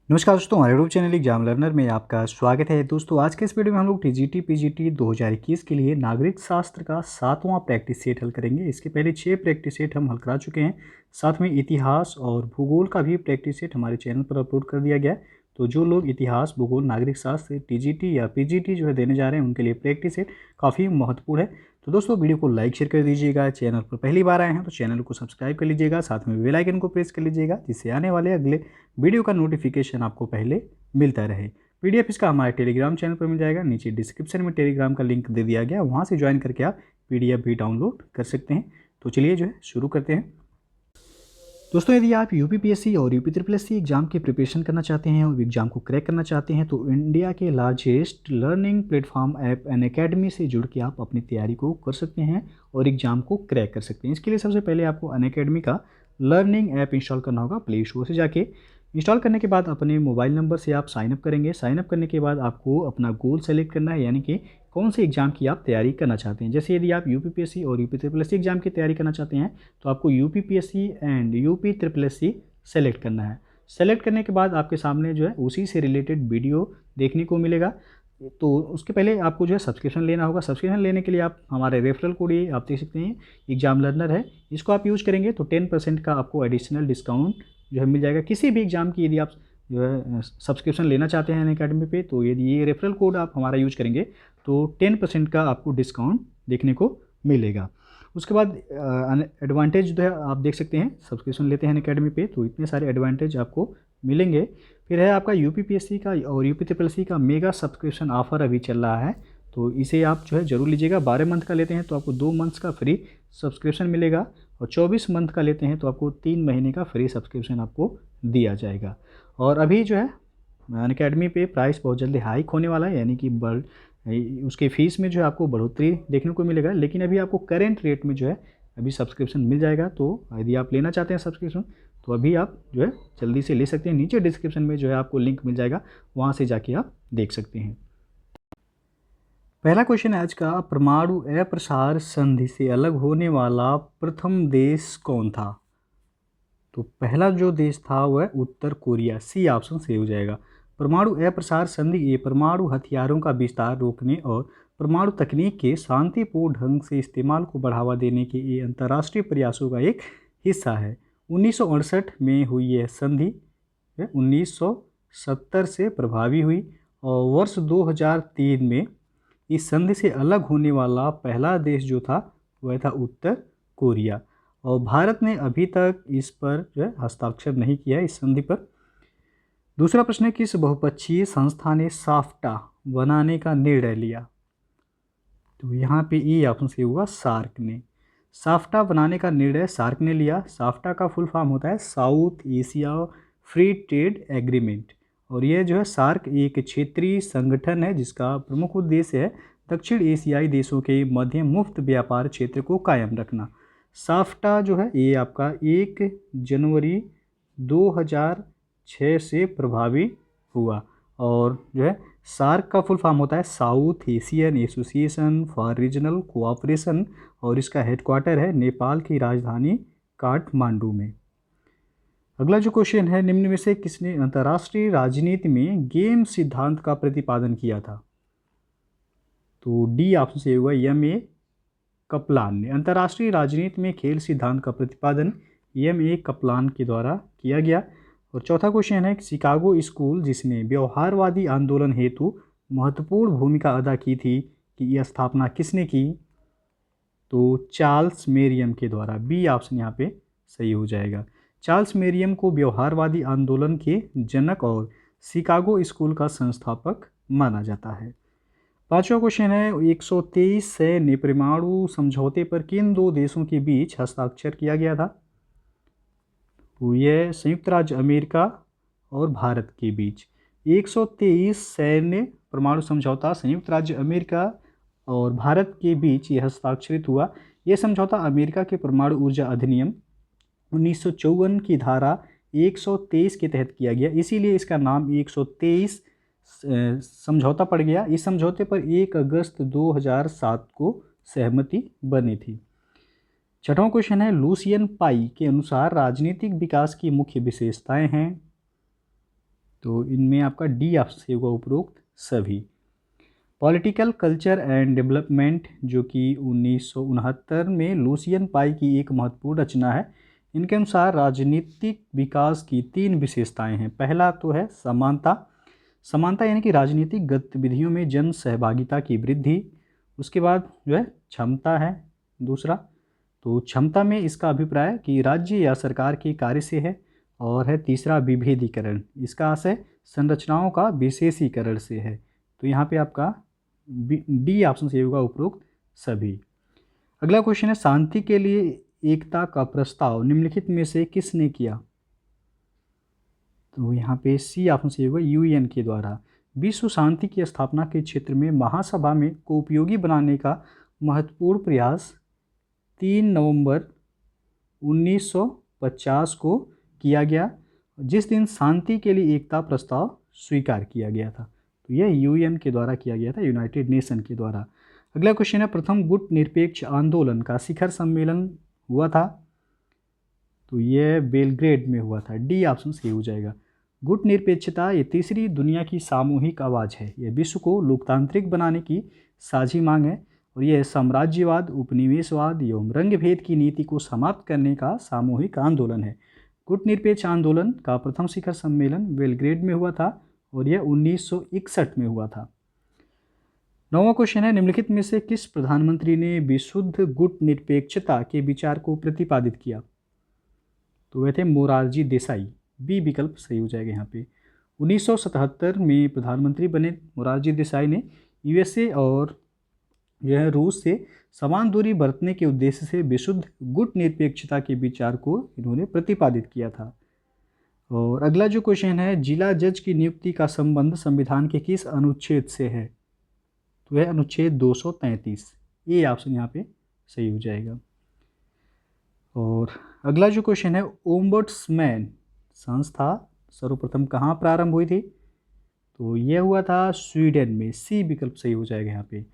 नमस्कार दोस्तों, हमारे यूट्यूब चैनल एग्जाम लर्नर में आपका स्वागत है। दोस्तों, आज के इस वीडियो में हम लोग टीजीटी पीजीटी 2021 के लिए नागरिक शास्त्र का 7वां प्रैक्टिस सेट हल करेंगे। इसके पहले 6 प्रैक्टिस सेट हम हल करा चुके हैं। साथ में इतिहास और भूगोल का भी प्रैक्टिस सेट हमारे चैनल पर अपलोड कर दिया गया है। तो जो लोग इतिहास, भूगोल, नागरिक शास्त्र, टीजीटी या पीजीटी जो है देने जा रहे हैं, उनके लिए प्रैक्टिस सेट काफ़ी महत्वपूर्ण है। तो दोस्तों, वीडियो को लाइक शेयर कर दीजिएगा। चैनल पर पहली बार आए हैं तो चैनल को सब्सक्राइब कर लीजिएगा, साथ में बेल आइकन को प्रेस कर लीजिएगा, जिससे आने वाले अगले वीडियो का नोटिफिकेशन आपको पहले मिलता रहे। पीडीएफ इसका हमारे टेलीग्राम चैनल पर मिल जाएगा। नीचे डिस्क्रिप्शन में टेलीग्राम का लिंक दे दिया गया, वहाँ से ज्वाइन करके आप पीडीएफ भी डाउनलोड कर सकते हैं। तो चलिए जो है शुरू करते हैं। दोस्तों, यदि आप यूपीपीएससी और यूपी ट्रिपल एससी एग्जाम की प्रिपरेशन करना चाहते हैं और एग्जाम को क्रैक करना चाहते हैं, तो इंडिया के largest learning platform app Unacademy से जुड़ के आप अपनी तैयारी को कर सकते हैं और एग्जाम को क्रैक कर सकते हैं। इसके लिए सबसे पहले आपको अनअकैडमी का लर्निंग ऐप इंस्टॉल करना होगा। प्ले स्टोर से जाके इंस्टॉल करने के बाद अपने मोबाइल नंबर से आप साइनअप करेंगे। साइनअप करने के बाद आपको अपना गोल सेलेक्ट करना है, यानी कि कौन से एग्जाम की आप तैयारी करना चाहते हैं। जैसे यदि आप यूपीपीएससी और यूपी ट्रिपल एससी एग्जाम की तैयारी करना चाहते हैं, तो आपको UPPSC and UP triple SC select करना है। सेलेक्ट करने के बाद आपके सामने जो है उसी से रिलेटेड वीडियो देखने को मिलेगा। तो उसके पहले आपको जो है सब्सक्रिप्शन लेना होगा। सब्सक्रिप्शन लेने के लिए आप हमारे रेफरल कोड ये आप देख सकते हैं, एग्जाम लर्नर है, इसको आप यूज करेंगे तो 10% का आपको एडिशनल डिस्काउंट जो है मिल जाएगा। किसी भी एग्जाम की यदि आप जो है सब्सक्रिप्शन लेना चाहते हैं अनअकैडमी पे, तो यदि ये रेफरल कोड आप हमारा यूज करेंगे तो 10% का आपको डिस्काउंट देखने को मिलेगा। उसके बाद एडवांटेज जो है आप देख सकते हैं, सब्सक्रिप्शन लेते हैं अनअकैडमी पे तो इतने सारे एडवांटेज आपको मिलेंगे। फिर है आपका यूपीपीएससी का और यूपी ट्रिपल एससी का मेगा सब्सक्रिप्शन ऑफर अभी चल रहा है, तो इसे आप जो है ज़रूर लीजिएगा। 12 मंथ का लेते हैं तो आपको 2 मंथ्स का फ्री सब्सक्रिप्शन मिलेगा, और 24 मंथ का लेते हैं तो आपको 3 महीने का फ्री सब्सक्रिप्शन आपको दिया जाएगा। और अभी जो है अनअकैडमी पे प्राइस बहुत जल्दी हाइक होने वाला है, यानी कि उसके फीस में जो है आपको बढ़ोतरी देखने को मिलेगा। लेकिन अभी आपको करेंट रेट में जो है अभी सब्सक्रिप्शन मिल जाएगा। तो यदि आप लेना चाहते हैं सब्सक्रिप्शन तो अभी आप जो है जल्दी से ले सकते हैं। नीचे डिस्क्रिप्शन में जो है आपको लिंक मिल जाएगा, वहाँ से जाके आप देख सकते हैं। पहला क्वेश्चन है आज का, परमाणु अप्रसार संधि से अलग होने वाला प्रथम देश कौन था? तो पहला जो देश था वह उत्तर कोरिया। सी ऑप्शन सही हो जाएगा। परमाणु अप्रसार संधि ये परमाणु हथियारों का विस्तार रोकने और परमाणु तकनीक के शांतिपूर्ण ढंग से इस्तेमाल को बढ़ावा देने के ये अंतर्राष्ट्रीय प्रयासों का एक हिस्सा है। 1968 में हुई यह संधि 1970 से प्रभावी हुई, और वर्ष 2003 में इस संधि से अलग होने वाला पहला देश जो था वह था उत्तर कोरिया। और भारत ने अभी तक इस पर जो है हस्ताक्षर नहीं किया है, इस संधि पर। दूसरा प्रश्न है, किस बहुपक्षीय संस्था ने साफ्टा बनाने का निर्णय लिया? तो यहाँ पे ई ऑप्शन से हुआ, सार्क ने। साफ्टा बनाने का निर्णय सार्क ने लिया। साफ्टा का फुल फॉर्म होता है south Asia free trade agreement, और यह जो है सार्क एक क्षेत्रीय संगठन है जिसका प्रमुख उद्देश्य है दक्षिण एशियाई देशों के मध्य मुफ्त व्यापार क्षेत्र को कायम रखना। साफ्टा जो है ये आपका 1 जनवरी 2006 से प्रभावी हुआ, और जो है सार्क का फुल फॉर्म होता है south Asian association for regional cooperation, और इसका हेडक्वार्टर है नेपाल की राजधानी काठमांडू में। अगला जो क्वेश्चन है, निम्न में से किसने अंतर्राष्ट्रीय राजनीति में गेम सिद्धांत का प्रतिपादन किया था? तो डी ऑप्शन से होगा, M.A. कपलान ने। अंतर्राष्ट्रीय राजनीति में खेल सिद्धांत का प्रतिपादन M.A. कपलान के द्वारा किया गया। और चौथा क्वेश्चन है, शिकागो स्कूल जिसने व्यवहारवादी आंदोलन हेतु महत्वपूर्ण भूमिका अदा की थी, कि यह स्थापना किसने की? तो चार्ल्स मेरियम के द्वारा। बी ऑप्शन यहाँ पे सही हो जाएगा। चार्ल्स मेरियम को व्यवहारवादी आंदोलन के जनक और शिकागो स्कूल का संस्थापक माना जाता है। पांचवा क्वेश्चन है, 123 सैन्य परमाणु समझौते पर किन 2 देशों के बीच हस्ताक्षर किया गया था? तो यह संयुक्त राज्य अमेरिका और भारत के बीच 123 सैन्य परमाणु समझौता संयुक्त राज्य अमेरिका और भारत के बीच ये हस्ताक्षरित हुआ। यह समझौता अमेरिका के परमाणु ऊर्जा अधिनियम 1954 की धारा 123 के तहत किया गया, इसीलिए इसका नाम 123 समझौता पड़ गया। इस समझौते पर 1 अगस्त 2007 को सहमति बनी थी। छठवां क्वेश्चन है, लुसियन पाई के अनुसार राजनीतिक विकास की मुख्य विशेषताएं हैं। तो इनमें आपका डी ऑप्शन सही होगा, उपरोक्त सभी। पॉलिटिकल कल्चर एंड डेवलपमेंट जो कि 1969 में लुसियन पाई की एक महत्वपूर्ण रचना है। इनके अनुसार राजनीतिक विकास की 3 विशेषताएं हैं। पहला तो है समानता। समानता यानी कि राजनीतिक गतिविधियों में जन सहभागिता की वृद्धि। उसके बाद जो है क्षमता है दूसरा। तो क्षमता में इसका अभिप्राय कि राज्य या सरकार के कार्य से है। और है तीसरा विभेदीकरण, इसका आशय संरचनाओं का विशेषीकरण से है। तो यहाँ पे आपका डी ऑप्शन सही होगा, उपरोक्त सभी। अगला क्वेश्चन है शांति के लिए एकता का प्रस्ताव निम्नलिखित में से किसने किया। तो यहाँ पे सी ऑप्शन सही होगा, यूएन के द्वारा। विश्व शांति की स्थापना के क्षेत्र में महासभा में को उपयोगी बनाने का महत्वपूर्ण प्रयास 3 नवंबर 1950 को किया गया, जिस दिन शांति के लिए एकता प्रस्ताव स्वीकार किया गया था। तो यह यूएन के द्वारा किया गया था, यूनाइटेड नेशन के द्वारा। अगला क्वेश्चन है प्रथम गुट निरपेक्ष आंदोलन का शिखर सम्मेलन हुआ था। तो यह बेलग्रेड में हुआ था, डी ऑप्शन सही हो जाएगा। गुट निरपेक्षता ये तीसरी दुनिया की सामूहिक आवाज़ है। यह विश्व को लोकतांत्रिक बनाने की साझी मांग है और यह साम्राज्यवाद, उपनिवेशवाद एवं रंगभेद की नीति को समाप्त करने का सामूहिक आंदोलन है। गुट निरपेक्ष आंदोलन का प्रथम शिखर सम्मेलन बेलग्रेड में हुआ था और यह 1961 में हुआ था। 9वां क्वेश्चन है निम्नलिखित में से किस प्रधानमंत्री ने विशुद्ध गुट निरपेक्षता के विचार को प्रतिपादित किया। तो वह थे मोरारजी देसाई, बी विकल्प सही हो जाएगा यहाँ पे। 1977 में प्रधानमंत्री बने मोरारजी देसाई ने यूएसए और यह रूस से समान दूरी बरतने के उद्देश्य से विशुद्ध गुट निरपेक्षता के विचार को इन्होंने प्रतिपादित किया था। और अगला जो क्वेश्चन है जिला जज की नियुक्ति का संबंध संविधान के किस अनुच्छेद से है। तो यह अनुच्छेद 233, ये ऑप्शन यहाँ पे सही हो जाएगा। और अगला जो क्वेश्चन है ओम्बड्समैन संस्था सर्वप्रथम कहाँ प्रारंभ हुई थी। तो यह हुआ था स्वीडन में, सी विकल्प सही हो जाएगा यहाँ पे।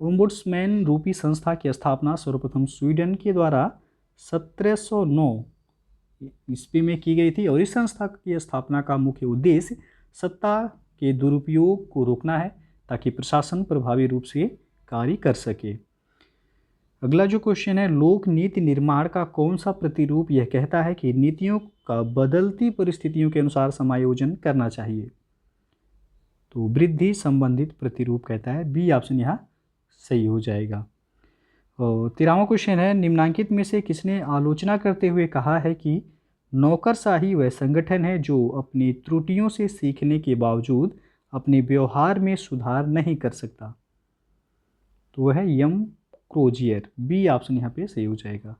ओम्बड्समैन रूपी संस्था की स्थापना सर्वप्रथम स्वीडन के द्वारा 1709 ईस्वी में की गई थी और इस संस्था की स्थापना का मुख्य उद्देश्य सत्ता के दुरुपयोग को रोकना है ताकि प्रशासन प्रभावी रूप से कार्य कर सके। अगला जो क्वेश्चन है लोक नीति निर्माण का कौन सा प्रतिरूप यह कहता है कि नीतियों का बदलती परिस्थितियों के अनुसार समायोजन करना चाहिए। तो वृद्धि संबंधित प्रतिरूप कहता है, बी ऑप्शन यहाँ सही हो जाएगा। और 13वां क्वेश्चन है निम्नांकित में से किसने आलोचना करते हुए कहा है कि नौकरशाही वह संगठन है जो अपनी त्रुटियों से सीखने के बावजूद अपने व्यवहार में सुधार नहीं कर सकता। तो वह है यम क्रोजियर, बी ऑप्शन यहाँ पे सही हो जाएगा।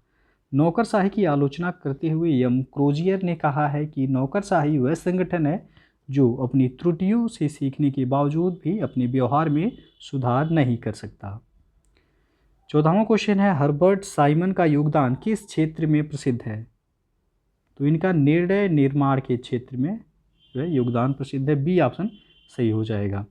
नौकरशाही की आलोचना करते हुए यम क्रोजियर ने कहा है कि नौकरशाही वह संगठन है जो अपनी त्रुटियों से सीखने के बावजूद भी अपने व्यवहार में सुधार नहीं कर सकता। 14वां क्वेश्चन है हर्बर्ट साइमन का योगदान किस क्षेत्र में प्रसिद्ध है। तो इनका निर्णय निर्माण के क्षेत्र में जो है योगदान प्रसिद्ध है, बी ऑप्शन सही हो जाएगा।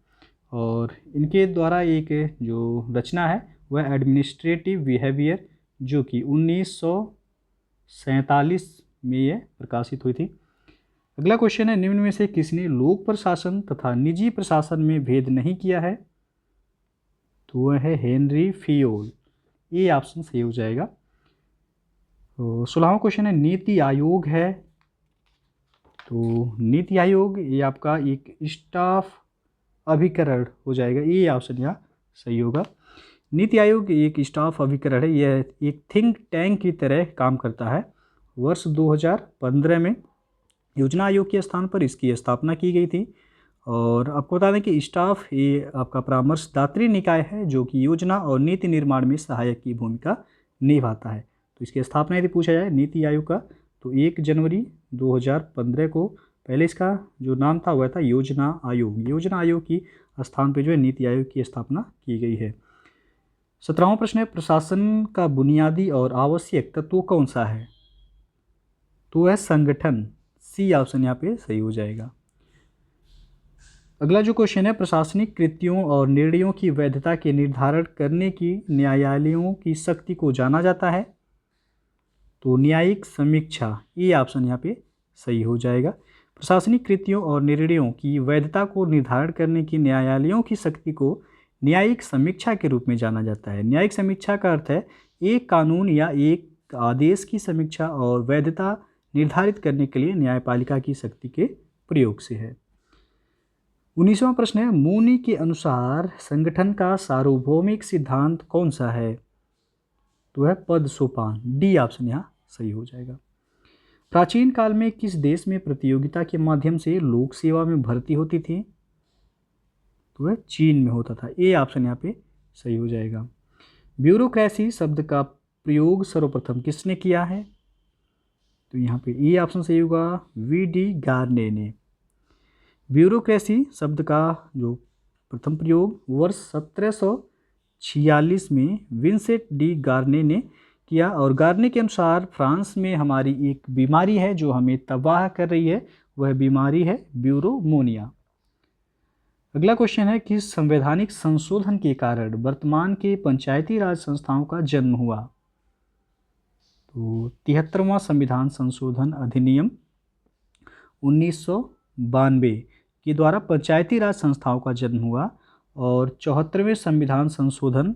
और इनके द्वारा एक जो रचना है वह एडमिनिस्ट्रेटिव बिहेवियर जो कि 1947 में यह प्रकाशित हुई थी। अगला क्वेश्चन है निम्न में से किसने लोक प्रशासन तथा निजी प्रशासन में भेद नहीं किया है। तो वह है हेनरी फियोल, ये ऑप्शन सही हो जाएगा। तो 16वां क्वेश्चन है नीति आयोग है। तो नीति आयोग ये आपका एक स्टाफ अभिकरण हो जाएगा, ये ऑप्शन यहाँ सही होगा। नीति आयोग एक स्टाफ अभिकरण है, यह एक थिंक टैंक की तरह काम करता है। वर्ष 2015 में योजना आयोग के स्थान पर इसकी स्थापना की गई थी। और आपको बता दें कि स्टाफ ये आपका परामर्शदात्री निकाय है जो कि योजना और नीति निर्माण में सहायक की भूमिका निभाता है। तो इसकी स्थापना यदि पूछा जाए नीति आयोग का तो 1 जनवरी 2015 को, पहले इसका जो नाम था वह था योजना आयोग। योजना आयोग की स्थान पर जो है नीति आयोग की स्थापना की गई है। 17वां प्रश्न है प्रशासन का बुनियादी और आवश्यक तत्व कौन सा है। तो वह संगठन, सी ऑप्शन यहाँ पे सही हो जाएगा। अगला जो क्वेश्चन है प्रशासनिक कृत्यों और निर्णयों की वैधता के निर्धारण करने की न्यायालयों की शक्ति को जाना जाता है। तो न्यायिक समीक्षा, ये ऑप्शन यहाँ पे सही हो जाएगा। प्रशासनिक कृतियों और निर्णयों की वैधता को निर्धारण करने की न्यायालयों की शक्ति को न्यायिक समीक्षा के रूप में जाना जाता है। न्यायिक समीक्षा का अर्थ है एक कानून या एक आदेश की समीक्षा और वैधता निर्धारित करने के लिए न्यायपालिका की शक्ति के प्रयोग से है। 19वां प्रश्न है, मूनी के अनुसार संगठन का सार्वभौमिक सिद्धांत कौन सा है? तो है पद सोपान। डी ऑप्शन यहाँ सही हो जाएगा। प्राचीन काल में किस देश में प्रतियोगिता के माध्यम से लोक सेवा में भर्ती होती थी? तो है चीन में होता था। ए ऑप्शन यहाँ पे सही हो जाएगा। ब्यूरोक्रेसी शब्द का प्रयोग सर्वप्रथम किसने किया है? तो यहाँ पे ए ऑप्शन सही होगा, वी.डी. गार्ने ने। ब्यूरोक्रेसी शब्द का जो प्रथम प्रयोग वर्ष 1746 में विंसेंट डी गार्ने ने किया, और गार्ने के अनुसार फ्रांस में हमारी एक बीमारी है जो हमें तबाह कर रही है, वह बीमारी है ब्यूरोमोनिया। अगला क्वेश्चन है, किस संवैधानिक संशोधन के कारण वर्तमान के पंचायती राज संस्थाओं का जन्म हुआ? तो 73वां संविधान संशोधन अधिनियम 1992 के द्वारा पंचायती राज संस्थाओं का जन्म हुआ, और 74वें संविधान संशोधन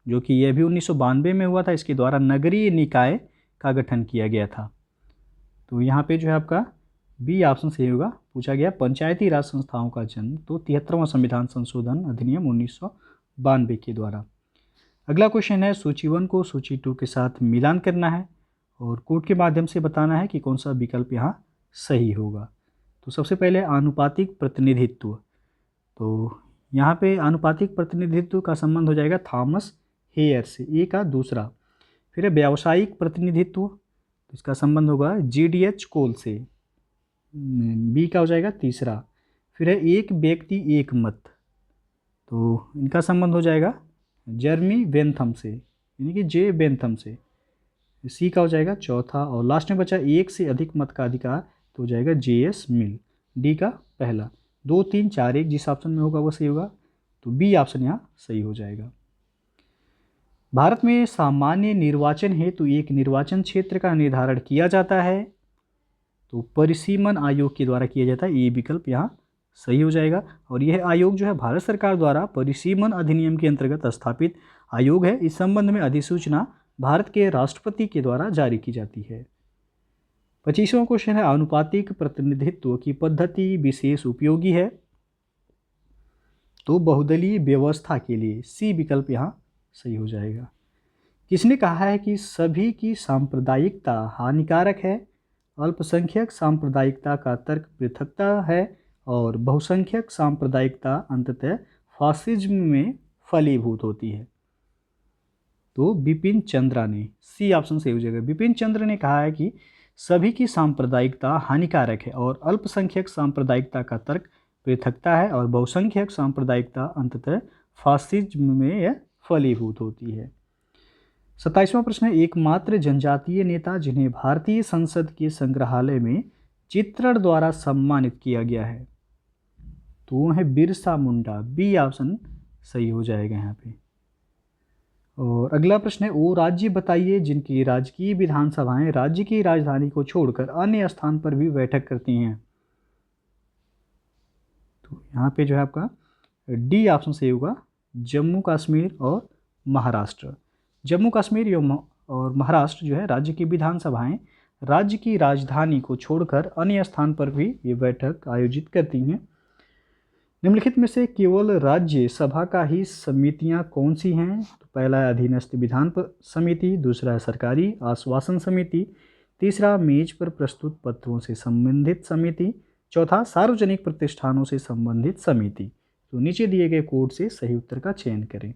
जो कि यह भी 1992 में हुआ था, इसके द्वारा नगरीय निकाय का गठन किया गया था। तो यहाँ पे जो है आपका बी ऑप्शन सही होगा, पूछा गया पंचायती राज संस्थाओं का जन्म तो 73वां संविधान संशोधन अधिनियम 1992 के द्वारा। अगला क्वेश्चन है, सूची 1 को सूची 2 के साथ मिलान करना है और कोड के माध्यम से बताना है कि कौन सा विकल्प यहाँ सही होगा। तो सबसे पहले आनुपातिक प्रतिनिधित्व, तो यहाँ पे आनुपातिक प्रतिनिधित्व का संबंध हो जाएगा थॉमस हेयर से, ए का दूसरा। फिर है व्यावसायिक प्रतिनिधित्व, तो इसका संबंध होगा GDH कोल से, बी का हो जाएगा तीसरा। फिर है एक व्यक्ति एक मत, तो इनका संबंध हो जाएगा जर्मी बेंथम से, यानी कि जे बेंथम से, सी का हो जाएगा चौथा। और लास्ट में बचा एक से अधिक मत का अधिकार, तो हो जाएगा JS मिल, डी का पहला। 2, 3, 4, 1 जिस ऑप्शन में होगा वो सही होगा, तो बी ऑप्शन यहाँ सही हो जाएगा। भारत में सामान्य निर्वाचन हेतु एक निर्वाचन क्षेत्र का निर्धारण किया जाता है, तो परिसीमन आयोग के द्वारा किया जाता है, ये विकल्प यहाँ सही हो जाएगा। और यह आयोग जो है भारत सरकार द्वारा परिसीमन अधिनियम के अंतर्गत स्थापित आयोग है। इस संबंध में अधिसूचना भारत के राष्ट्रपति के द्वारा जारी की जाती है। 25वां क्वेश्चन है, आनुपातिक प्रतिनिधित्व की पद्धति विशेष उपयोगी है, तो बहुदलीय व्यवस्था के लिए सी विकल्प यहाँ सही हो जाएगा। किसने कहा है कि सभी की सांप्रदायिकता हानिकारक है? अल्पसंख्यक सांप्रदायिकता का तर्क पृथकता है और बहुसंख्यक सांप्रदायिकता अंततः फासिज्म में फलीभूत होती है। तो बिपिन चंद्रा ने, सी ऑप्शन सही हो जाएगा। बिपिन चंद्र ने कहा है कि सभी की सांप्रदायिकता हानिकारक है और अल्पसंख्यक सांप्रदायिकता का तर्क पृथकता है और बहुसंख्यक सांप्रदायिकता अंततः फासिज्म में यह फलीभूत होती है। 27वां प्रश्न है, एकमात्र जनजातीय नेता जिन्हें भारतीय संसद के संग्रहालय में चित्रण द्वारा सम्मानित किया गया है, तो वो है बिरसा मुंडा, बी ऑप्शन सही हो जाएगा यहाँ पे। और अगला प्रश्न है, वो राज्य बताइए जिनकी राजकीय विधानसभाएं राज्य की राजधानी को छोड़कर अन्य स्थान पर भी बैठक करती हैं। तो यहाँ पे जो है आपका डी ऑप्शन सही होगा, जम्मू कश्मीर और महाराष्ट्र। जम्मू कश्मीर और महाराष्ट्र जो है राज्य की विधानसभाएं राज्य की राजधानी को छोड़कर अन्य स्थान पर भी ये बैठक आयोजित करती हैं। निम्नलिखित में से केवल राज्य सभा का ही समितियां कौन सी हैं? तो पहला है अधीनस्थ विधान समिति, दूसरा है सरकारी आश्वासन समिति, तीसरा मेज पर प्रस्तुत पत्रों से संबंधित समिति, चौथा सार्वजनिक प्रतिष्ठानों से संबंधित समिति। तो नीचे दिए गए कोड से सही उत्तर का चयन करें।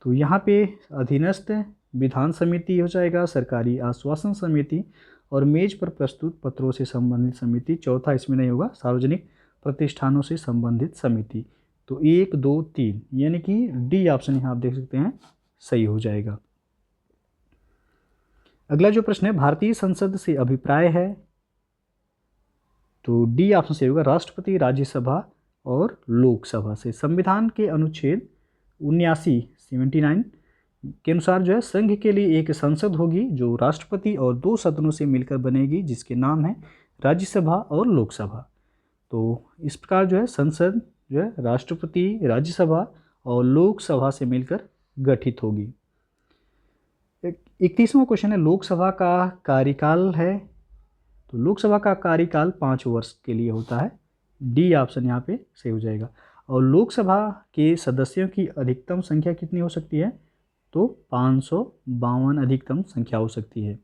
तो यहाँ पे अधीनस्थ विधान समिति हो जाएगा, सरकारी आश्वासन समिति और मेज पर प्रस्तुत पत्रों से संबंधित समिति। चौथा इसमें नहीं होगा, सार्वजनिक प्रतिष्ठानों से संबंधित समिति। तो 1, 2, 3 यानी कि डी ऑप्शन यहाँ आप देख सकते हैं सही हो जाएगा। अगला जो प्रश्न है, भारतीय संसद से अभिप्राय है, तो डी ऑप्शन सही होगा, राष्ट्रपति, राज्यसभा और लोकसभा से। संविधान के अनुच्छेद 79 के अनुसार जो है संघ के लिए एक संसद होगी जो राष्ट्रपति और 2 सदनों से मिलकर बनेगी, जिसके नाम है राज्यसभा और लोकसभा। तो इस प्रकार जो है संसद जो है राष्ट्रपति, राज्यसभा और लोकसभा से मिलकर गठित होगी। 31वां क्वेश्चन है, लोकसभा का कार्यकाल है। तो लोकसभा का कार्यकाल 5 वर्ष के लिए होता है। डी ऑप्शन यहाँ पे सही हो जाएगा। और लोकसभा के सदस्यों की अधिकतम संख्या कितनी हो सकती है? तो 552 अधिकतम संख्या हो सकती है।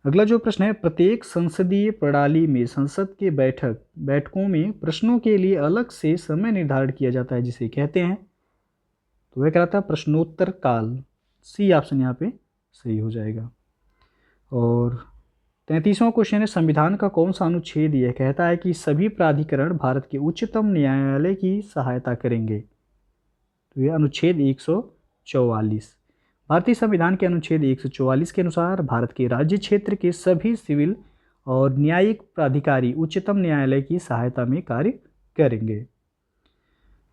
अगला जो प्रश्न है, प्रत्येक संसदीय प्रणाली में संसद के बैठकों में प्रश्नों के लिए अलग से समय निर्धारित किया जाता है, जिसे कहते हैं, तो वह कहलाता है प्रश्नोत्तर काल। सी ऑप्शन यहाँ पे सही हो जाएगा। और 33वां क्वेश्चन है, संविधान का कौन सा अनुच्छेद यह कहता है कि सभी प्राधिकरण भारत के उच्चतम न्यायालय की सहायता करेंगे? तो यह अनुच्छेद 144। भारतीय संविधान के अनुच्छेद 144 के अनुसार भारत के राज्य क्षेत्र के सभी सिविल और न्यायिक प्राधिकारी उच्चतम न्यायालय की सहायता में कार्य करेंगे।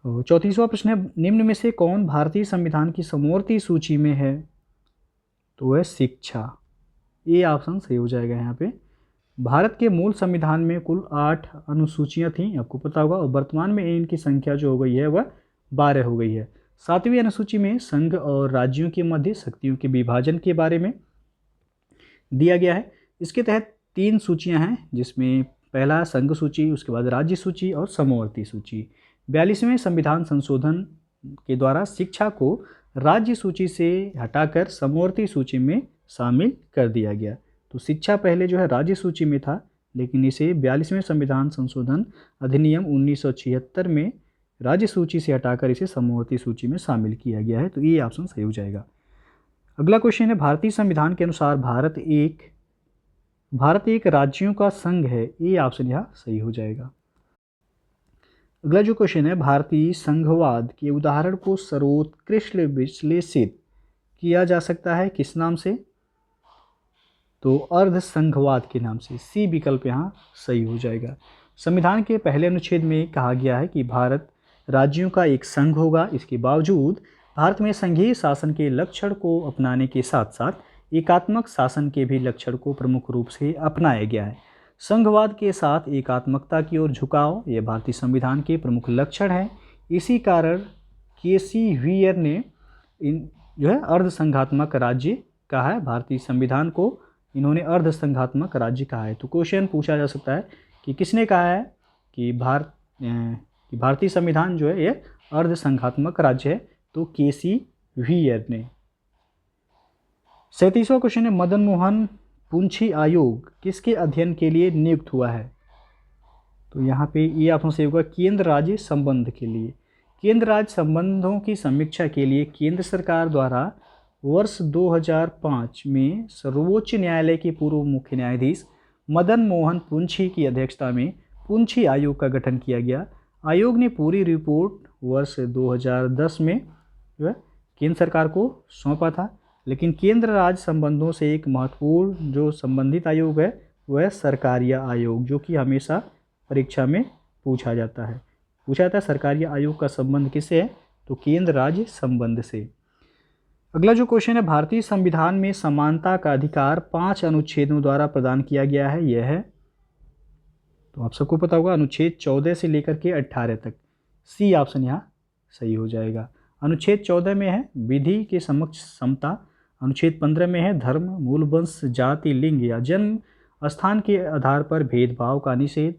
34वां प्रश्न है, निम्न में से कौन भारतीय संविधान की समवर्ती सूची में है? तो वह शिक्षा। ये ऑप्शन सही हो जाएगा यहाँ पे। भारत के मूल संविधान में कुल 8 अनुसूचियाँ थीं, आपको पता होगा, और वर्तमान में इनकी संख्या जो हो गई है वह 12 हो गई है। 7वीं अनुसूची में संघ और राज्यों के मध्य शक्तियों के विभाजन के बारे में दिया गया है। इसके तहत 3 सूचियाँ हैं, जिसमें पहला संघ सूची, उसके बाद राज्य सूची और समवर्ती सूची। 42वें संविधान संशोधन के द्वारा शिक्षा को राज्य सूची से हटाकर समवर्ती सूची में शामिल कर दिया गया। तो शिक्षा पहले जो है राज्य सूची में था, लेकिन इसे 42वें संविधान संशोधन अधिनियम 1976 में राज्य सूची से हटाकर इसे समवर्ती सूची में शामिल किया गया है। तो ये ऑप्शन सही हो जाएगा। अगला क्वेश्चन है, भारतीय संविधान के अनुसार भारत एक राज्यों का संघ है। ये ऑप्शन यहाँ सही हो जाएगा। अगला जो क्वेश्चन है, भारतीय संघवाद के उदाहरण को सर्वोत्कृष्ट विश्लेषित किया जा सकता है किस नाम से? तो अर्ध संघवाद के नाम से। सी विकल्प यहाँ सही हो जाएगा। संविधान के पहले अनुच्छेद में कहा गया है कि भारत राज्यों का एक संघ होगा। इसके बावजूद भारत में संघीय शासन के लक्षण को अपनाने के साथ साथ एकात्मक शासन के भी लक्षण को प्रमुख रूप से अपनाया गया है। संघवाद के साथ एकात्मकता की ओर झुकाव यह भारतीय संविधान के प्रमुख लक्षण है। इसी कारण केसी व्हीयर ने इन जो है अर्ध संघात्मक राज्य कहा है। भारतीय संविधान को इन्होंने अर्ध संघात्मक राज्य कहा है। तो क्वेश्चन पूछा जा सकता है कि किसने कहा है कि भारतीय संविधान जो है ये अर्ध संघात्मक राज्य है? तो केसी व्हीयर ने। 37वां क्वेश्चन है, मदन मोहन पुंछी आयोग किसके अध्ययन के लिए नियुक्त हुआ है? तो यहाँ पे ये ऑप्शन सही होगा, केंद्र राज्य संबंध के लिए। केंद्र राज्य संबंधों की समीक्षा के लिए केंद्र सरकार द्वारा वर्ष 2005 में सर्वोच्च न्यायालय के पूर्व मुख्य न्यायाधीश मदन मोहन पुंछी की अध्यक्षता में पुंछी आयोग का गठन किया गया। आयोग ने पूरी रिपोर्ट वर्ष 2010 में जो है केंद्र सरकार को सौंपा था। लेकिन केंद्र राज्य संबंधों से एक महत्वपूर्ण जो संबंधित आयोग है वह सरकारिया आयोग, जो कि हमेशा परीक्षा में पूछा जाता है। सरकारिया आयोग का संबंध किससे है? तो केंद्र राज्य संबंध से। अगला जो क्वेश्चन है, भारतीय संविधान में समानता का अधिकार 5 अनुच्छेदों द्वारा प्रदान किया गया है। यह है, तो आप सबको पता होगा, अनुच्छेद 14 से लेकर के 18 तक। सी ऑप्शन यहाँ सही हो जाएगा। अनुच्छेद 14 में है विधि के समक्ष समता। अनुच्छेद 15 में है धर्म, मूल वंश, जाति, लिंग या जन्म स्थान के आधार पर भेदभाव का निषेध।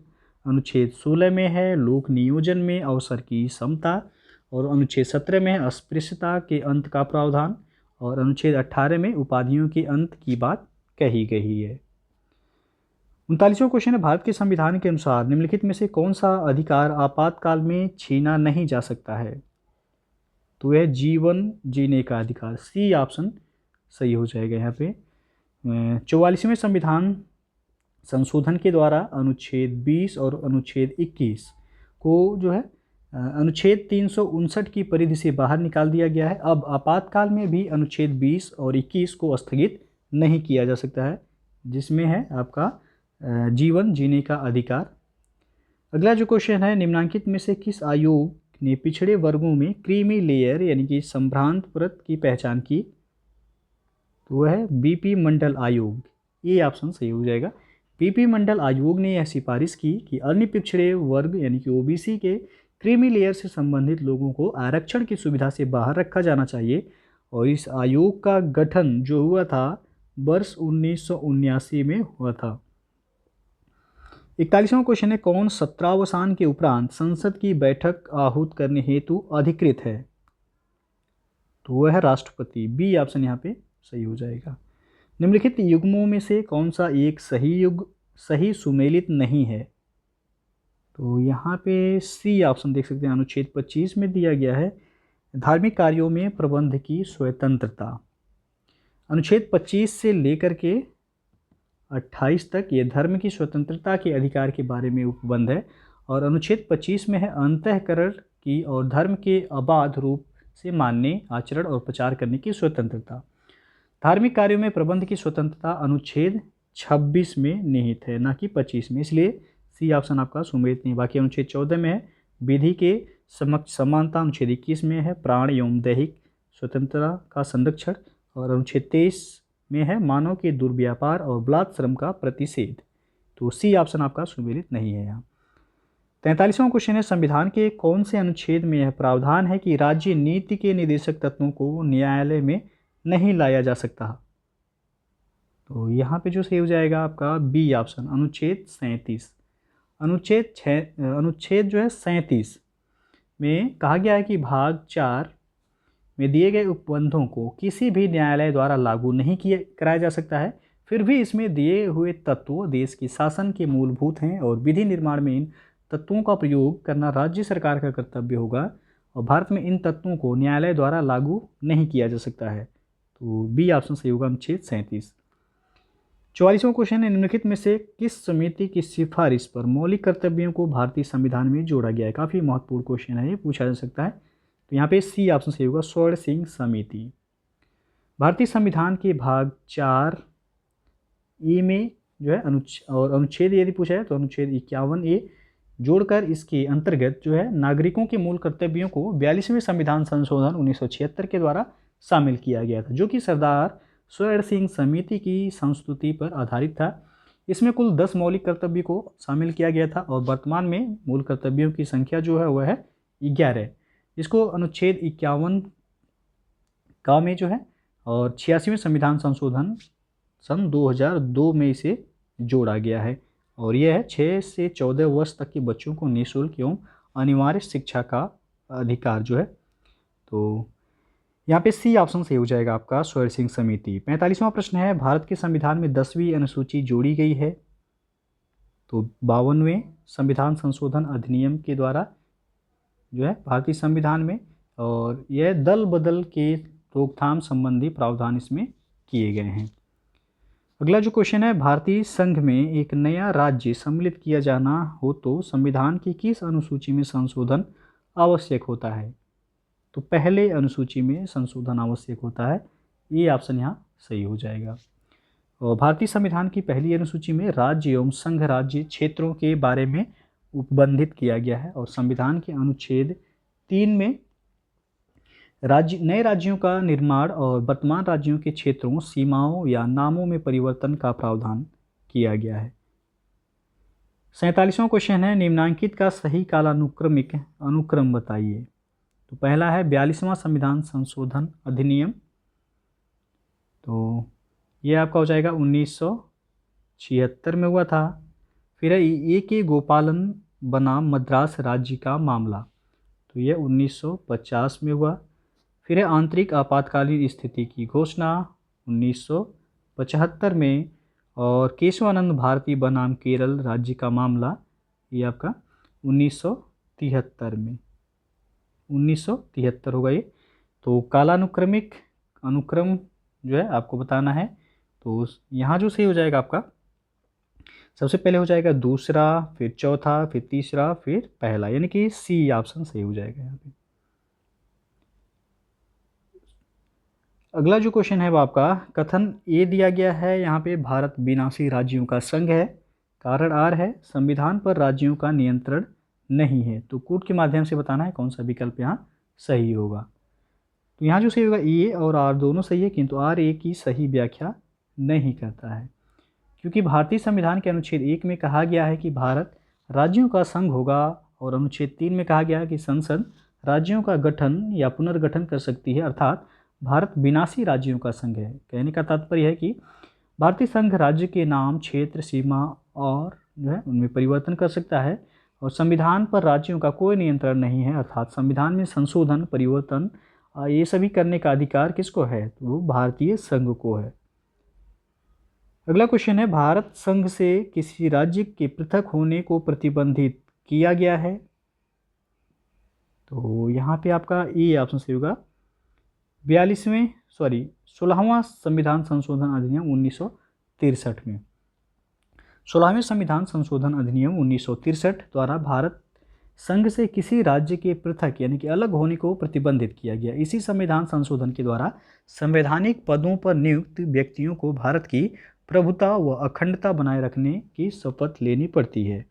अनुच्छेद 16 में है लोक नियोजन में अवसर की समता। और अनुच्छेद 17 में है अस्पृश्यता के अंत का प्रावधान। और अनुच्छेद 18 में उपाधियों के अंत की बात कही गई है। 39वां क्वेश्चन है, भारत के संविधान के अनुसार निम्नलिखित में से कौन सा अधिकार आपातकाल में छीना नहीं जा सकता है? तो यह जीवन जीने का अधिकार। सी ऑप्शन सही हो जाएगा यहाँ पे। 44वें संविधान संशोधन के द्वारा अनुच्छेद 20 और अनुच्छेद 21 को जो है अनुच्छेद 359 की परिधि से बाहर निकाल दिया गया है। अब आपातकाल में भी अनुच्छेद 20 और 21 को स्थगित नहीं किया जा सकता है, जिसमें है आपका जीवन जीने का अधिकार। अगला जो क्वेश्चन है, निम्नांकित में से किस आयोग ने पिछड़े वर्गों में क्रीमी लेयर यानी कि संभ्रांत परत की पहचान की? तो वह है बीपी मंडल आयोग। ये ऑप्शन सही हो जाएगा। पीपी मंडल आयोग ने यह सिफारिश की कि अन्य पिछड़े वर्ग यानी कि ओबीसी के क्रीमी लेयर से संबंधित लोगों को आरक्षण की सुविधा से बाहर रखा जाना चाहिए। और इस आयोग का गठन जो हुआ था वर्ष 1979 में हुआ था। 41वां क्वेश्चन है, कौन सत्रावसान के उपरांत संसद की बैठक आहूत करने हेतु अधिकृत है? तो वह है राष्ट्रपति। बी ऑप्शन यहाँ पे सही हो जाएगा। निम्नलिखित युग्मों में से कौन सा एक सही सुमेलित नहीं है? तो यहाँ पे सी ऑप्शन देख सकते हैं, अनुच्छेद 25 में दिया गया है धार्मिक कार्यों में प्रबंध की स्वतंत्रता। अनुच्छेद 25 से लेकर के 28 तक ये धर्म की स्वतंत्रता के अधिकार के बारे में उपबंध है। और अनुच्छेद 25 में है अंतःकरण की और धर्म के अबाध रूप से मानने, आचरण और प्रचार करने की स्वतंत्रता। धार्मिक कार्यों में प्रबंध की स्वतंत्रता अनुच्छेद 26 में निहित है, ना कि 25 में, इसलिए सी ऑप्शन आपका सुमेलित नहीं। बाकी अनुच्छेद 14 में है विधि के समक्ष समानता, अनुच्छेद 21 में है प्राण एवं दैहिक स्वतंत्रता का संरक्षण, और अनुच्छेद 23 में है मानव के दुर्व्यापार और बलात् श्रम का प्रतिषेध। तो सी ऑप्शन आपका सुमेलित नहीं है यहाँ। 43वां क्वेश्चन है, संविधान के कौन से अनुच्छेद में यह प्रावधान है कि राज्य नीति के निर्देशक तत्वों को न्यायालय में नहीं लाया जा सकता? तो यहाँ पे जो सही हो जाएगा आपका बी ऑप्शन, अनुच्छेद 37। अनुच्छेद जो है 37 में कहा गया है कि भाग 4 में दिए गए उपबंधों को किसी भी न्यायालय द्वारा लागू नहीं कराया जा सकता है। फिर भी इसमें दिए हुए तत्व देश की शासन के मूलभूत हैं और विधि निर्माण में इन तत्वों का प्रयोग करना राज्य सरकार का कर्तव्य होगा, और भारत में इन तत्वों को न्यायालय द्वारा लागू नहीं किया जा सकता है। तो बी ऑप्शन सही होगा, अनुच्छेद 37। 44वां क्वेश्चन है, निम्नलिखित में से किस समिति की सिफारिश पर मौलिक कर्तव्यों को भारतीय संविधान में जोड़ा गया है? काफ़ी महत्वपूर्ण क्वेश्चन है, ये पूछा जा सकता है। तो यहाँ पे सी ऑप्शन सही होगा, स्वर्ण सिंह समिति। भारतीय संविधान के भाग 4 ए में जो है और अनुच्छेद यदि पूछा है तो अनुच्छेद 51A जोड़कर इसके अंतर्गत जो है नागरिकों के मूल कर्तव्यों को 42वें संविधान संशोधन 1976 के द्वारा शामिल किया गया था, जो कि सरदार स्वर्ण सिंह समिति की संस्तुति पर आधारित था। इसमें कुल 10 मौलिक कर्तव्य को शामिल किया गया था और वर्तमान में मूल कर्तव्यों की संख्या जो है वह है 11। इसको अनुच्छेद 51 का में जो है और 86वें संविधान संशोधन सन 2002 में इसे जोड़ा गया है। और यह है 6 से 14 वर्ष तक के बच्चों को निःशुल्क एवं अनिवार्य शिक्षा का अधिकार जो है। तो यहाँ पे सी ऑप्शन सही हो जाएगा आपका, स्वर्ण सिंह समिति। 45वां प्रश्न है, भारत के संविधान में 10वीं अनुसूची जोड़ी गई है। तो 52वें संविधान संशोधन अधिनियम के द्वारा जो है भारतीय संविधान में, और यह दल बदल के रोकथाम संबंधी प्रावधान इसमें किए गए हैं। अगला जो क्वेश्चन है, भारतीय संघ में एक नया राज्य सम्मिलित किया जाना हो तो संविधान की किस अनुसूची में संशोधन आवश्यक होता है? तो पहले अनुसूची में संशोधन आवश्यक होता है, ये ऑप्शन यहाँ सही हो जाएगा। और भारतीय संविधान की पहली अनुसूची में राज्य एवं संघ राज्य क्षेत्रों के बारे में उपबंधित किया गया है, और संविधान के अनुच्छेद 3 में नए राज्यों का निर्माण और वर्तमान राज्यों के क्षेत्रों, सीमाओं या नामों में परिवर्तन का प्रावधान किया गया है। 47वां क्वेश्चन है, निम्नांकित का सही कालानुक्रमिक अनुक्रम बताइए। तो पहला है 42वां संविधान संशोधन अधिनियम, तो ये आपका हो जाएगा 1976 में हुआ था। फिर है A.K. गोपालन बनाम मद्रास राज्य का मामला, तो ये 1950 में हुआ। फिर है आंतरिक आपातकालीन स्थिति की घोषणा 1975 में, और केशवानंद भारती बनाम केरल राज्य का मामला ये आपका 1973 में, 1973 होगा ये। तो कालानुक्रमिक अनुक्रम जो है आपको बताना है, तो यहाँ जो सही हो जाएगा आपका, सबसे पहले हो जाएगा दूसरा, फिर चौथा, फिर तीसरा, फिर पहला, यानी कि सी ऑप्शन सही हो जाएगा यहाँ पे। अगला जो क्वेश्चन है वो आपका कथन ए दिया गया है, यहाँ पे भारत 82 राज्यों का संघ है। कारण आर है संविधान पर राज्यों का नियंत्रण नहीं है। तो कूट के माध्यम से बताना है कौन सा विकल्प यहाँ सही होगा। तो यहाँ जो सही होगा ए और आर दोनों सही है, किंतु आर ए की सही व्याख्या नहीं करता है। क्योंकि भारतीय संविधान के अनुच्छेद 1 में कहा गया है कि भारत राज्यों का संघ होगा, और अनुच्छेद 3 में कहा गया है कि संसद राज्यों का गठन या पुनर्गठन कर सकती है, अर्थात भारत विनाशी राज्यों का संघ है। कहने का तात्पर्य है कि भारतीय संघ राज्य के नाम, क्षेत्र, सीमा और जो है उनमें परिवर्तन कर सकता है, और संविधान पर राज्यों का कोई नियंत्रण नहीं है, अर्थात संविधान में संशोधन, परिवर्तन ये सभी करने का अधिकार किसको है? तो वो भारतीय संघ को है। अगला क्वेश्चन है, भारत संघ से किसी राज्य के पृथक होने को प्रतिबंधित किया गया है? तो यहाँ पे आपका ए ऑप्शन सही होगा। 16वां संविधान संशोधन अधिनियम 1963 में 16वें संविधान संशोधन अधिनियम 1963 द्वारा भारत संघ से किसी राज्य के पृथक यानी कि अलग होने को प्रतिबंधित किया गया। इसी संविधान संशोधन के द्वारा संवैधानिक पदों पर नियुक्त व्यक्तियों को भारत की प्रभुता व अखंडता बनाए रखने की शपथ लेनी पड़ती है।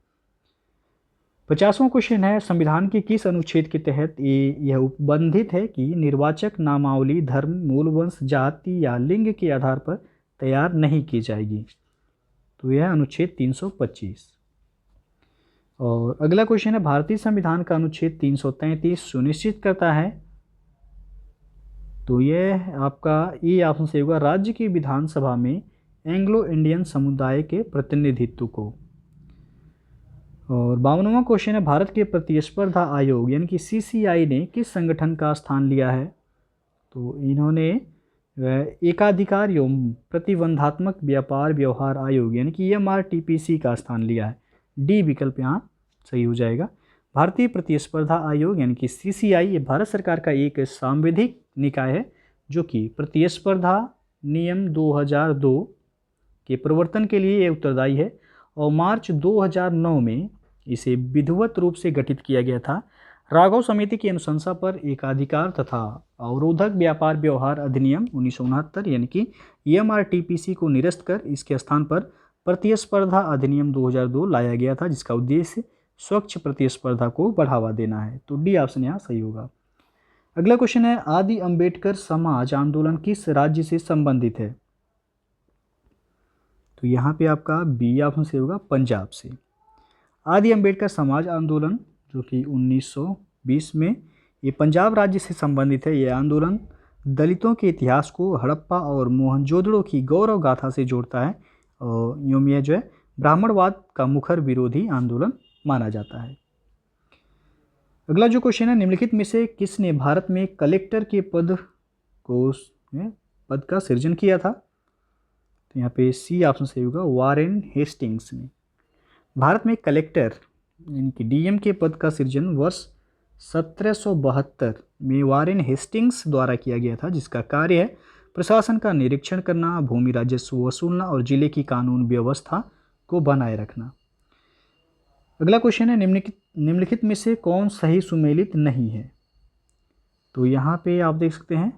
50वां क्वेश्चन है, संविधान के किस अनुच्छेद के तहत यह उपबंधित है कि निर्वाचक नामावली धर्म, मूल वंश, जाति या लिंग के आधार पर तैयार नहीं की जाएगी? तो यह अनुच्छेद 325। और अगला क्वेश्चन है, भारतीय संविधान का अनुच्छेद 333 सुनिश्चित करता है? तो यह आपका ये ऑप्शन से होगा, राज्य की विधानसभा में एंग्लो इंडियन समुदाय के प्रतिनिधित्व को। और 52वां क्वेश्चन है, भारत के प्रतिस्पर्धा आयोग यानी कि CCI ने किस संगठन का स्थान लिया है? तो इन्होंने एकाधिकार एवं प्रतिबंधात्मक व्यापार व्यवहार आयोग यानी कि MRTPC का स्थान लिया है। डी विकल्प यहाँ सही हो जाएगा। भारतीय प्रतिस्पर्धा आयोग यानी कि CCI ये भारत सरकार का एक सांविधिक निकाय है जो कि प्रतिस्पर्धा नियम 2002 के प्रवर्तन के लिए ये उत्तरदायी है, और मार्च 2009 में इसे विधिवत रूप से गठित किया गया था। राघव समिति की अनुशंसा पर एकाधिकार तथा अवरोधक व्यापार व्यवहार अधिनियम 1969 यानी कि MRTPC को निरस्त कर इसके स्थान पर प्रतिस्पर्धा अधिनियम 2002 लाया गया था, जिसका उद्देश्य स्वच्छ प्रतिस्पर्धा को बढ़ावा देना है। तो डी ऑप्शन यहाँ सही होगा। अगला क्वेश्चन है, आदि अंबेडकर समाज आंदोलन किस राज्य से संबंधित है? तो यहाँ पे आपका बी ऑप्शन सही होगा, पंजाब से। आदि अंबेडकर समाज आंदोलन जो कि 1920 में ये पंजाब राज्य से संबंधित है। यह आंदोलन दलितों के इतिहास को हड़प्पा और मोहनजोदड़ो की गौरव गाथा से जोड़ता है, और यूँ यह जो है ब्राह्मणवाद का मुखर विरोधी आंदोलन माना जाता है। अगला जो क्वेश्चन है, निम्नलिखित में से किसने भारत में कलेक्टर के पद का सृजन किया था? तो यहाँ पे सी ऑप्शन सही होगा, वारेन हेस्टिंग्स ने। भारत में कलेक्टर यानी कि DM के पद का सृजन वर्ष 1772 में वारेन हेस्टिंग्स द्वारा किया गया था, जिसका कार्य है प्रशासन का निरीक्षण करना, भूमि राजस्व वसूलना और जिले की कानून व्यवस्था को बनाए रखना। अगला क्वेश्चन है, निम्नलिखित में से कौन सही सुमेलित नहीं है? तो यहाँ पे आप देख सकते हैं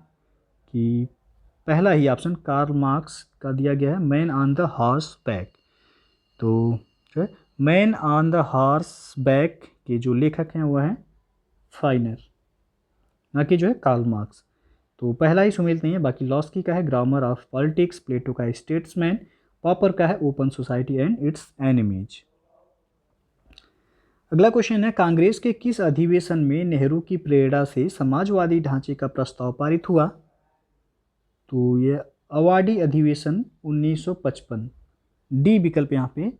कि पहला ही ऑप्शन कार्ल मार्क्स का दिया गया है, man on the horse back. तो जो है man on the horse back के जो लेखक हैं वह हैं फाइनर, ना कि जो है कार्ल मार्क्स। तो पहला ही सुमेलित नहीं है। बाकी लॉस्की का है ग्रामर ऑफ पॉलिटिक्स, प्लेटो का स्टेट्समैन, पॉपर का है open society and it's enemies. अगला क्वेश्चन है, कांग्रेस के किस अधिवेशन में नेहरू की प्रेरणा से समाजवादी ढांचे का प्रस्ताव पारित हुआ? तो यह अवार्डी अधिवेशन 1955। डी विकल्प यहाँ पे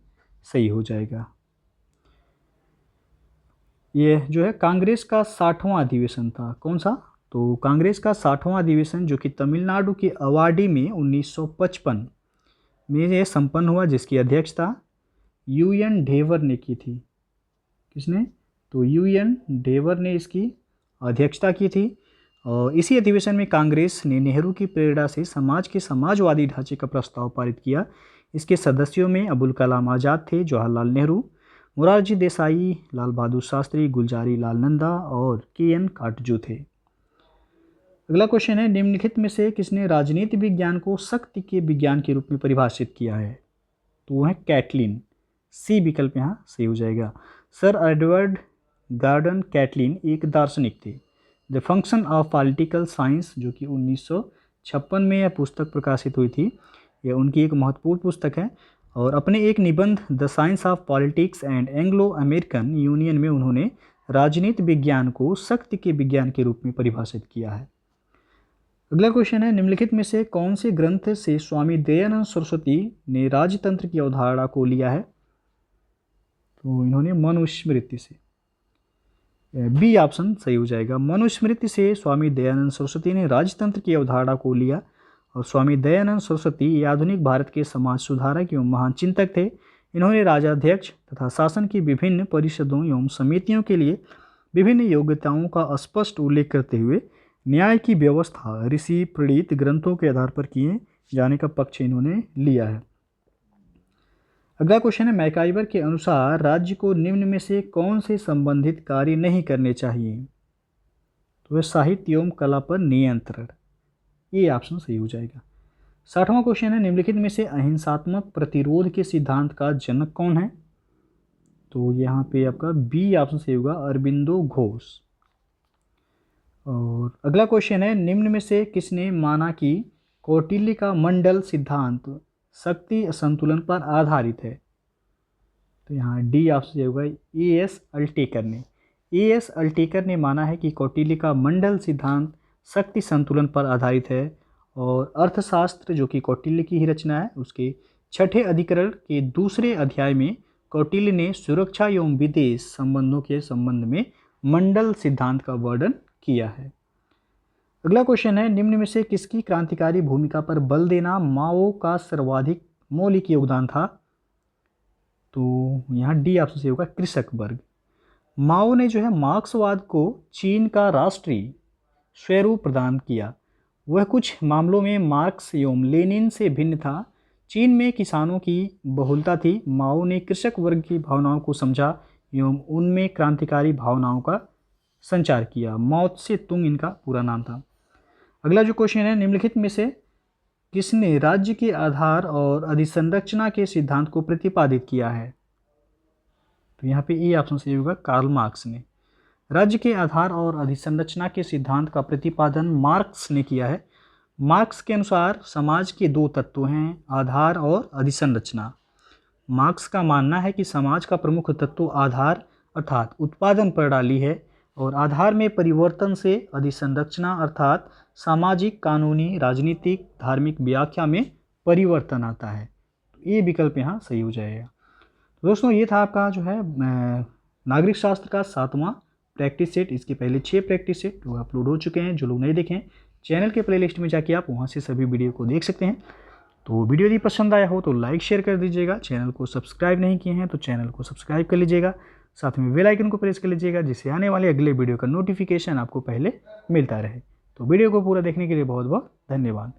सही हो जाएगा। यह जो है कांग्रेस का 60वां अधिवेशन था। कौन सा? तो कांग्रेस का 60वां अधिवेशन जो कि तमिलनाडु के अवार्डी में 1955 में यह संपन्न हुआ, जिसकी अध्यक्षता UN ढेवर ने की थी। किसने? तो UN ढेवर ने इसकी अध्यक्षता की थी। और इसी अधिवेशन में कांग्रेस ने नेहरू की प्रेरणा से समाज के समाजवादी ढांचे का प्रस्ताव पारित किया। इसके सदस्यों में अबुल कलाम आज़ाद थे, जवाहरलाल नेहरू, मोरारजी देसाई, लाल बहादुर शास्त्री, गुलजारी लाल नंदा और KN काटजू थे। अगला क्वेश्चन है, निम्नलिखित में से किसने राजनीति विज्ञान को शक्ति के विज्ञान के रूप में परिभाषित किया है? तो वह है कैटलिन। सी विकल्प यहाँ सही हो जाएगा। सर एडवर्ड गॉर्डन कैटलिन एक दार्शनिक थे। The function of political science जो कि 1956 में यह पुस्तक प्रकाशित हुई थी, यह उनकी एक महत्वपूर्ण पुस्तक है। और अपने एक निबंध the science of politics and Anglo American union में उन्होंने राजनीति विज्ञान को शक्ति के विज्ञान के रूप में परिभाषित किया है। अगला क्वेश्चन है, निम्नलिखित में से कौन से ग्रंथ से स्वामी दयानंद सरस्वती ने राजतंत्र की अवधारणा को लिया है? तो इन्होंने मनुस्मृति से, बी ऑप्शन सही हो जाएगा। मनुस्मृति से स्वामी दयानंद सरस्वती ने राजतंत्र की अवधारणा को लिया। और स्वामी दयानंद सरस्वती आधुनिक भारत के समाज सुधारक एवं महान चिंतक थे। इन्होंने राजाध्यक्ष तथा शासन की विभिन्न परिषदों एवं समितियों के लिए विभिन्न योग्यताओं का स्पष्ट उल्लेख करते हुए न्याय की व्यवस्था ऋषि प्रणीत ग्रंथों के आधार पर किए जाने का पक्ष इन्होंने लिया है। अगला क्वेश्चन है, मैकाइवर के अनुसार राज्य को निम्न में से कौन से संबंधित कार्य नहीं करने चाहिए? तो वह साहित्य एवं कला पर नियंत्रण, ये ऑप्शन सही हो जाएगा। 60वां क्वेश्चन है, निम्नलिखित में से अहिंसात्मक प्रतिरोध के सिद्धांत का जनक कौन है? तो यहाँ पे आपका बी ऑप्शन सही होगा, अरबिंदो घोष। और अगला क्वेश्चन है, निम्न में से किसने माना कि कौटिल्य का मंडल सिद्धांत शक्ति असंतुलन पर आधारित है? तो यहाँ डी ऑप्शन सही होगा, ए.एस. अल्टेकर ने। ए.एस. अल्टेकर ने माना है कि कौटिल्य का मंडल सिद्धांत शक्ति संतुलन पर आधारित है। और अर्थशास्त्र जो कि कौटिल्य की ही रचना है, उसके 6ठे अधिकरण के दूसरे अध्याय में कौटिल्य ने सुरक्षा एवं विदेश संबंधों के संबंध में मंडल सिद्धांत का वर्णन किया है। अगला क्वेश्चन है, निम्न में से किसकी क्रांतिकारी भूमिका पर बल देना माओ का सर्वाधिक मौलिक योगदान था? तो यहाँ डी ऑप्शन सही होगा, कृषक वर्ग। माओ ने जो है मार्क्सवाद को चीन का राष्ट्रीय स्वरूप प्रदान किया। वह कुछ मामलों में मार्क्स एवं लेनिन से भिन्न था। चीन में किसानों की बहुलता थी। माओ ने कृषक वर्ग की भावनाओं को समझा एवं उनमें क्रांतिकारी भावनाओं का संचार किया। माओ त्से तुंग इनका पूरा नाम था। अगला जो क्वेश्चन है, निम्नलिखित में से किसने राज्य के आधार और अधिसंरचना के सिद्धांत को प्रतिपादित किया है? तो यहाँ पे ए ऑप्शन सही होगा, कार्ल मार्क्स ने। राज्य के आधार और अधिसंरचना के सिद्धांत का प्रतिपादन मार्क्स ने किया है। मार्क्स के अनुसार समाज के दो तत्व हैं, आधार और अधिसंरचना। मार्क्स का मानना है कि समाज का प्रमुख तत्व आधार अर्थात उत्पादन प्रणाली है और आधार में परिवर्तन से अधिसंरचना अर्थात सामाजिक, कानूनी, राजनीतिक, धार्मिक व्याख्या में परिवर्तन आता है। तो ये विकल्प यहाँ सही हो जाएगा। दोस्तों, ये था आपका जो है नागरिक शास्त्र का 7वां प्रैक्टिस सेट। इसके पहले 6 प्रैक्टिस सेट वो अपलोड हो चुके हैं। जो लोग नहीं देखें, चैनल के प्लेलिस्ट में जाके आप वहाँ से सभी वीडियो को देख सकते हैं। तो वीडियो यदि पसंद आया हो तो लाइक शेयर कर दीजिएगा। चैनल को सब्सक्राइब नहीं किए हैं तो चैनल को सब्सक्राइब कर लीजिएगा। साथ में बेल आइकन को प्रेस कर लीजिएगा, जिससे आने वाले अगले वीडियो का नोटिफिकेशन आपको पहले मिलता रहे। तो वीडियो को पूरा देखने के लिए बहुत बहुत धन्यवाद।